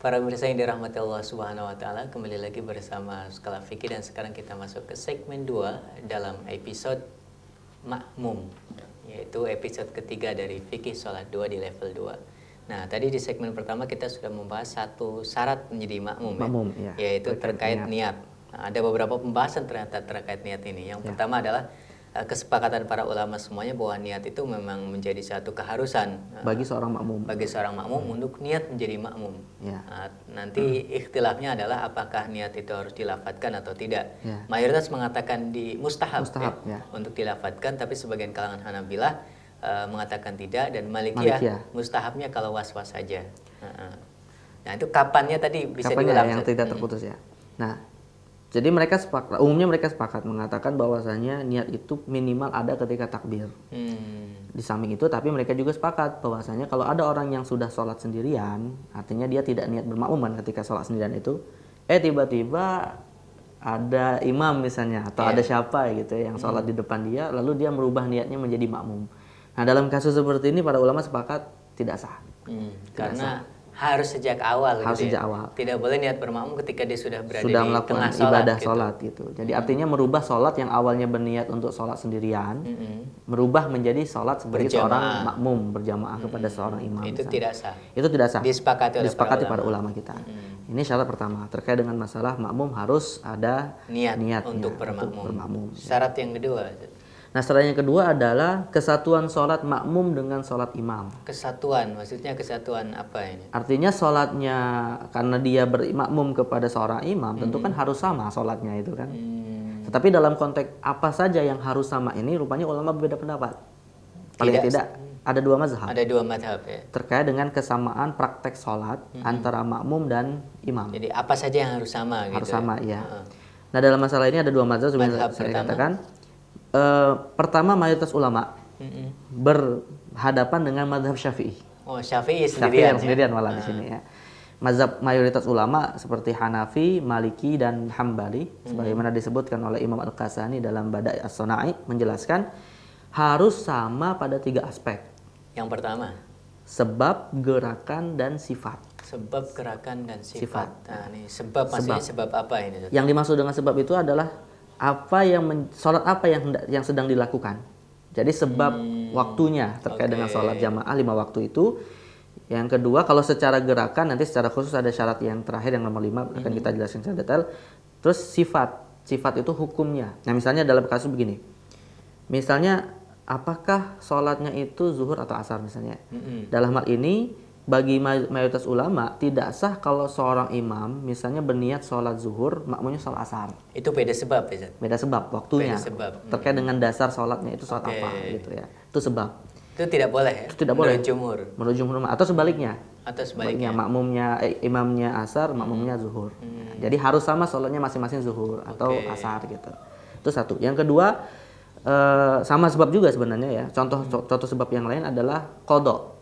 Para pemirsa yang dirahmati Allah Subhanahu wa taala, kembali lagi bersama Skala Fikih dan sekarang kita masuk ke segmen 2 dalam episode makmum, yaitu episode ketiga dari Fikih Sholat 2 di level 2. Nah, tadi di segmen pertama kita sudah membahas satu syarat menjadi makmum, ya, yaitu terkait niat. Nah, ada beberapa pembahasan ternyata terkait niat ini. Yang pertama adalah kesepakatan para ulama semuanya bahwa niat itu memang menjadi satu keharusan bagi seorang makmum. Bagi seorang makmum untuk niat menjadi makmum. Ya. Nanti ikhtilafnya adalah apakah niat itu harus dilafatkan atau tidak. Ya. Mayoritas mengatakan mustahab ya, untuk dilafatkan, tapi sebagian kalangan Hanabilah mengatakan tidak, dan Malikiyah mustahabnya kalau was-was saja. Nah, itu kapannya tadi bisa diulang yang tidak terputus ya. Nah, jadi umumnya mereka sepakat mengatakan bahwasanya niat itu minimal ada ketika takbir. Di samping itu, tapi mereka juga sepakat bahwasanya kalau ada orang yang sudah sholat sendirian, artinya dia tidak niat bermakmuman ketika sholat sendirian itu, tiba-tiba ada imam misalnya atau ada siapa gitu ya, yang sholat di depan dia, lalu dia merubah niatnya menjadi makmum. Nah, dalam kasus seperti ini para ulama sepakat tidak sah. Karena harus sejak awal. Sejak awal. Tidak boleh niat bermakmum ketika dia sudah berada di melakukan tengah ibadah sholat gitu. Jadi artinya merubah sholat yang awalnya berniat untuk sholat sendirian, merubah menjadi sholat sebagai seorang makmum berjamaah kepada seorang imam. Itu tidak sah. Itu tidak sah. Disepakati para ulama kita. Ini syarat pertama terkait dengan masalah makmum harus ada niatnya untuk bermakmum. Ya. Syarat yang kedua. Nah, syarat yang kedua adalah kesatuan sholat makmum dengan sholat imam. Kesatuan, maksudnya kesatuan apa ini? Artinya sholatnya, karena dia bermakmum kepada seorang imam, tentu kan harus sama sholatnya itu kan. Tetapi dalam konteks apa saja yang harus sama ini, rupanya ulama berbeda pendapat. Paling tidak ada dua mazhab. Ada dua mazhab ya. Terkait dengan kesamaan praktek sholat antara makmum dan imam. Jadi apa saja yang harus sama gitu? Harus sama, ya. Nah, dalam masalah ini ada dua mazhab sebenarnya saya katakan. Pertama, mayoritas ulama berhadapan dengan mazhab Syafi'i. Oh, Syafi'i sendirian. Sendirian malah di sini ya. Mazhab mayoritas ulama seperti Hanafi, Maliki dan Hambali, sebagaimana disebutkan oleh Imam Al-Qasani dalam Bada' As-Sana'i, menjelaskan harus sama pada 3 aspek. Yang pertama, sebab, gerakan dan sifat. Sebab, gerakan dan sifat. Nah, ini maksudnya sebab apa ini? Yang dimaksud dengan sebab itu adalah sholat apa yang sedang dilakukan. Jadi sebab waktunya terkait dengan sholat jamaah 5 waktu itu. Yang kedua, kalau secara gerakan nanti secara khusus ada syarat yang terakhir yang nomor 5 akan kita jelaskan secara detail. Terus sifat itu hukumnya. Nah, misalnya dalam kasus begini. Misalnya apakah sholatnya itu zuhur atau asar misalnya. Dalam hal ini bagi mayoritas ulama tidak sah kalau seorang imam misalnya berniat sholat zuhur, makmumnya sholat asar. Itu beda sebab ya? Beda sebab waktunya. Beda sebab. Terkait dengan dasar sholatnya itu sholat apa gitu ya. Itu sebab. Itu tidak boleh ya? Itu tidak boleh. Menurut jumhur. Atau sebaliknya. Makmumnya imamnya asar, makmumnya zuhur. Jadi harus sama sholatnya masing-masing zuhur atau asar gitu. Itu satu. Yang kedua, sama sebab juga sebenarnya ya. Contoh sebab yang lain adalah qadha.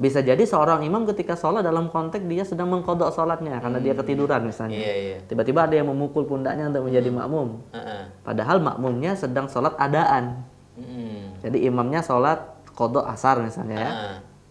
Bisa jadi seorang imam ketika sholat dalam konteks dia sedang mengqadha sholatnya karena dia ketiduran misalnya. Tiba-tiba ada yang memukul pundaknya untuk menjadi makmum. Padahal makmumnya sedang sholat adaan. Jadi imamnya sholat qadha asar misalnya ya.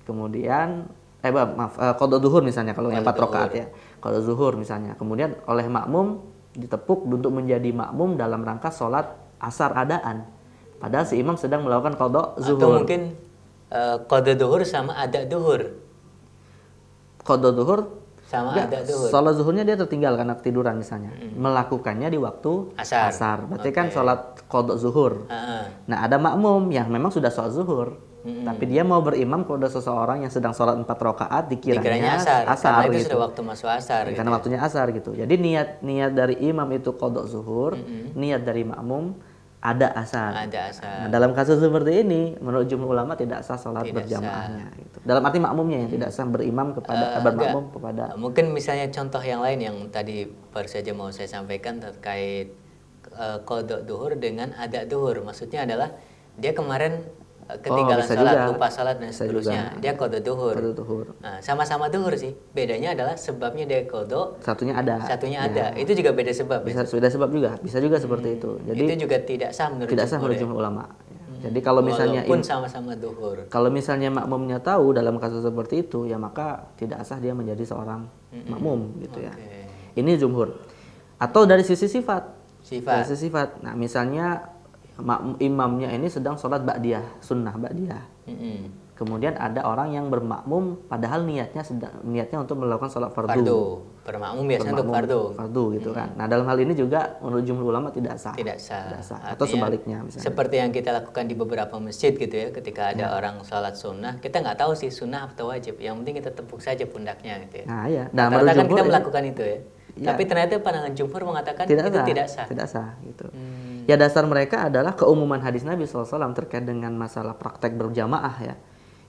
Kemudian qadha zuhur misalnya kalau yang 4 rakaat ya. Qadha zuhur misalnya. Kemudian oleh makmum ditepuk untuk menjadi makmum dalam rangka sholat asar adaan. Padahal si imam sedang melakukan qadha zuhur. Atau mungkin qadha zuhur sama ada zuhur. Qadha zuhur sama ada zuhur. Sholat zuhurnya dia tertinggal karena ketiduran misalnya. Melakukannya di waktu asar. Berarti kan sholat qadha zuhur. Nah, ada makmum yang memang sudah sholat zuhur. Tapi dia mau berimam kepada seseorang yang sedang sholat 4 rakaat dikiranya asar karena itu gitu. Sudah waktu masuk asar. Karena waktunya asar gitu. Jadi niat dari imam itu qadha zuhur, niat dari makmum ada asar. Nah, dalam kasus seperti ini, menurut jumhur ulama tidak sah sholat berjamaahnya. Gitu. Dalam arti makmumnya yang tidak sah bermakmum kepada. Mungkin misalnya contoh yang lain yang tadi baru saja mau saya sampaikan terkait qadha zuhur dengan ada zuhur. Maksudnya adalah dia kemarin ketinggalan sholat, lupa sholat dan seterusnya. Dia qadha zuhur. Nah, sama-sama zuhur sih. Bedanya adalah sebabnya dia qadha, satunya ada. Itu juga beda sebab. Beda sebab juga. Bisa juga seperti itu. Jadi itu juga tidak sah menurut jumhur ulama. Jadi kalau misalnya walaupun sama-sama duhur. kalau misalnya makmumnya tahu dalam kasus seperti itu, ya maka tidak sah dia menjadi seorang makmum gitu ya. Ini jumhur. Atau dari sisi sifat. Dari sisi sifat. Nah, misalnya imamnya ini sedang sholat ba'diyah, sunnah ba'diyah. Kemudian ada orang yang bermakmum padahal niatnya untuk melakukan sholat fardu. Bermakmum biasanya untuk fardu. Fardu gitu kan. Nah, dalam hal ini juga menurut jumhur ulama tidak sah. Tidak sah. Atau sebaliknya misalnya. Seperti yang kita lakukan di beberapa masjid gitu ya, ketika ada orang sholat sunnah, kita nggak tahu sih sunnah atau wajib. Yang penting kita tepuk saja pundaknya gitu ya. Nah, iya. Nah, karena kan kita melakukan itu ya. Tapi ternyata pandangan jumhur mengatakan itu tidak sah. Tidak sah gitu. Ya dasar mereka adalah keumuman hadis Nabi SAW terkait dengan masalah praktek berjamaah ya.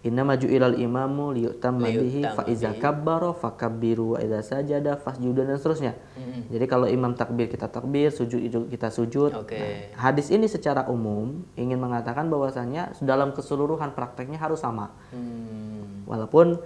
Innama ju'ilal imamu liyutamma bihi fa iza kabbara fakabbiru wa idza sajada fasjudu dan seterusnya. Jadi kalau imam takbir kita takbir, sujud kita sujud. Nah, hadis ini secara umum ingin mengatakan bahwasanya dalam keseluruhan prakteknya harus sama. Walaupun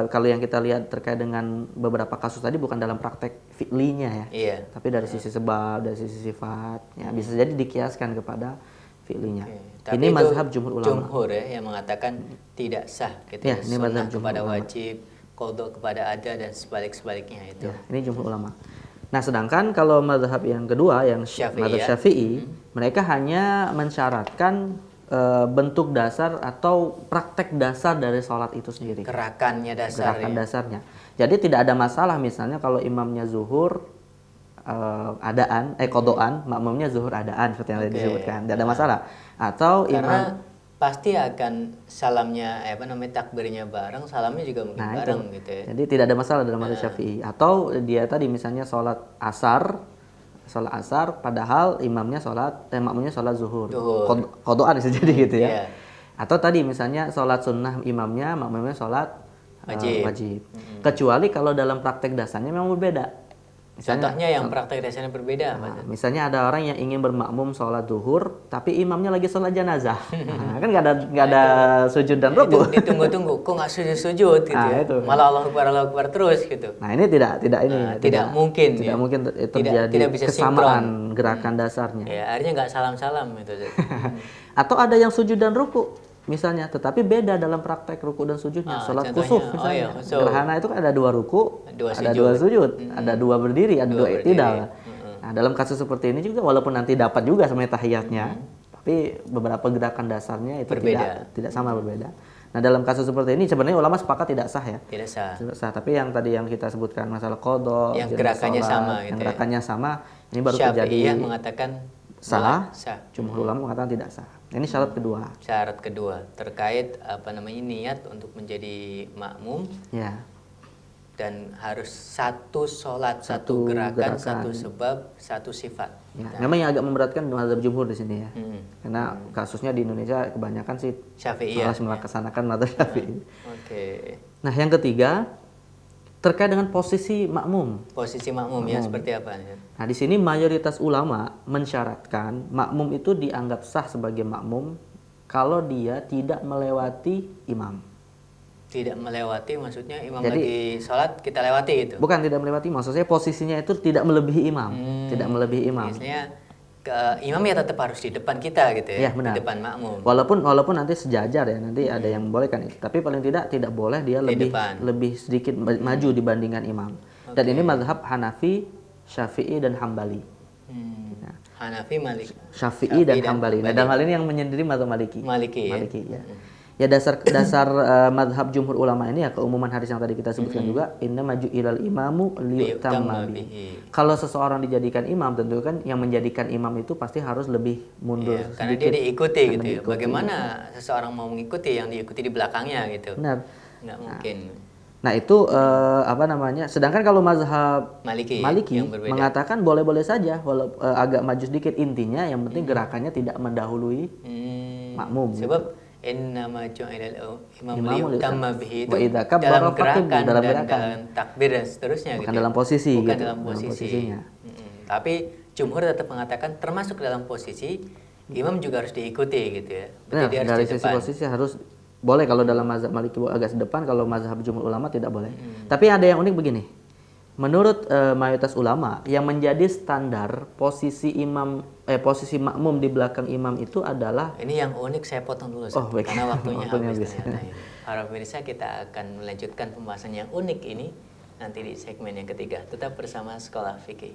kalau yang kita lihat terkait dengan beberapa kasus tadi bukan dalam praktek fi'linya ya. Tapi dari sisi sebab, dari sisi sifat ya bisa jadi dikiaskan kepada fi'linya. Ini mazhab jumhur ulama. Jumhur ya yang mengatakan tidak sah gitu ya. Ini sunnah kepada wajib, qadha kepada ada dan sebalik-sebaliknya itu. Ya, ini jumhur ulama. Nah, sedangkan kalau mazhab yang kedua yang mazhab Syafi'i, mereka hanya mensyaratkan bentuk dasar atau praktek dasar dari sholat itu sendiri. Gerakannya dasar. Gerakan dasarnya. Jadi tidak ada masalah misalnya kalau imamnya zuhur qadhaan, makmumnya zuhur adaan seperti yang tadi disebutkan. Tidak ada masalah. Atau karena pasti akan salamnya takbirnya bareng, salamnya juga mungkin bareng gitu ya. Jadi tidak ada masalah dalam mazhab Syafi'i. Atau dia tadi misalnya sholat asar padahal makmumnya sholat zuhur. Qadhaan bisa jadi gitu ya. Atau tadi misalnya sholat sunnah imamnya, makmumnya sholat wajib. Kecuali kalau dalam praktek dasarnya memang berbeda. Contohnya yang praktek dasarnya berbeda. Misalnya ada orang yang ingin bermakmum sholat duhur, tapi imamnya lagi sholat jenazah. Kan nggak ada sujud dan rukuk. Ditunggu-tunggu, kok nggak sujud gitu ya? Malah Allahu Akbar terus gitu. Nah ini tidak mungkin terjadi kesamaan gerakan dasarnya. Ya, akhirnya nggak salam-salam itu. Atau ada yang sujud dan rukuk. Misalnya, tetapi beda dalam praktek ruku dan sujudnya. Sholat kusuf misalnya. Gerhana itu kan ada 2 ruku, ada 2 sujud, ada 2 berdiri, ada 2 i'tidal. Nah, dalam kasus seperti ini juga walaupun nanti dapat juga sebenarnya tahiyatnya, tapi beberapa gerakan dasarnya itu tidak sama, berbeda. Nah, dalam kasus seperti ini sebenarnya ulama sepakat tidak sah ya. Tidak sah. Tapi yang tadi yang kita sebutkan masalah qadha, yang gerakannya sholat, sama yang gerakannya sama, ini baru terjadi. Syafi'iyah mengatakan sah. Jumhur ulama mengatakan tidak sah. Ini syarat kedua. Syarat kedua terkait niat untuk menjadi makmum. Ya. Dan harus satu sholat, satu gerakan, satu sebab, satu sifat. Ya, memang yang agak memberatkan mazhab jumhur di sini ya. Karena kasusnya di Indonesia kebanyakan sih harus melaksanakan mazhab Syafi'i. Nah, yang ketiga terkait dengan posisi makmum. Posisi makmum ya seperti apa? Nah, di sini mayoritas ulama mensyaratkan makmum itu dianggap sah sebagai makmum kalau dia tidak melewati imam. Tidak melewati maksudnya imam lagi sholat kita lewati gitu? Bukan tidak melewati, maksudnya posisinya itu tidak melebihi imam. Tidak melebihi imam. Maksudnya imam ya tetap harus di depan kita gitu ya, benar. Di depan makmum. Walaupun nanti sejajar ya, nanti ada yang membolehkan itu. Tapi paling tidak boleh dia lebih sedikit maju dibandingkan imam. Dan ini mazhab Hanafi, Syafi'i dan Hambali. Nah, Hanafi, Syafi'i dan Hambali. Nah, dalam hal ini yang menyendiri mazhab Maliki ya. Ya dasar mazhab jumhur ulama ini ya keumuman hadis yang tadi kita sebutkan juga innama ju'ilal imamu liyutamma bihi. Kalau seseorang dijadikan imam tentu kan yang menjadikan imam itu pasti harus lebih mundur karena dia diikuti gitu ya. Bagaimana seseorang mau mengikuti yang diikuti di belakangnya gitu. Benar. Nggak mungkin. Nah itu sedangkan kalau mazhab Maliki mengatakan boleh-boleh saja agak maju sedikit, intinya yang penting gerakannya tidak mendahului makmum. Sebab innama ju'ilal imamu liyutamma bihi itu dalam gerakan dan dalam takbir dan seterusnya bukan dalam posisi bukan gitu, dalam posisinya. Tapi jumhur tetap mengatakan termasuk dalam posisi imam juga harus diikuti gitu ya. Nah, dari sisi posisi harus boleh kalau dalam mazhab Maliki agak sedepan, kalau mazhab jumhur ulama tidak boleh. Tapi ada yang unik begini. Menurut mayoritas ulama yang menjadi standar posisi posisi makmum di belakang imam itu adalah ini yang unik, saya potong dulu karena waktunya habis ternyata ini. Para pemirsa, kita akan melanjutkan pembahasan yang unik ini nanti di segmen yang ketiga. Tetap bersama Sekolah Fikih.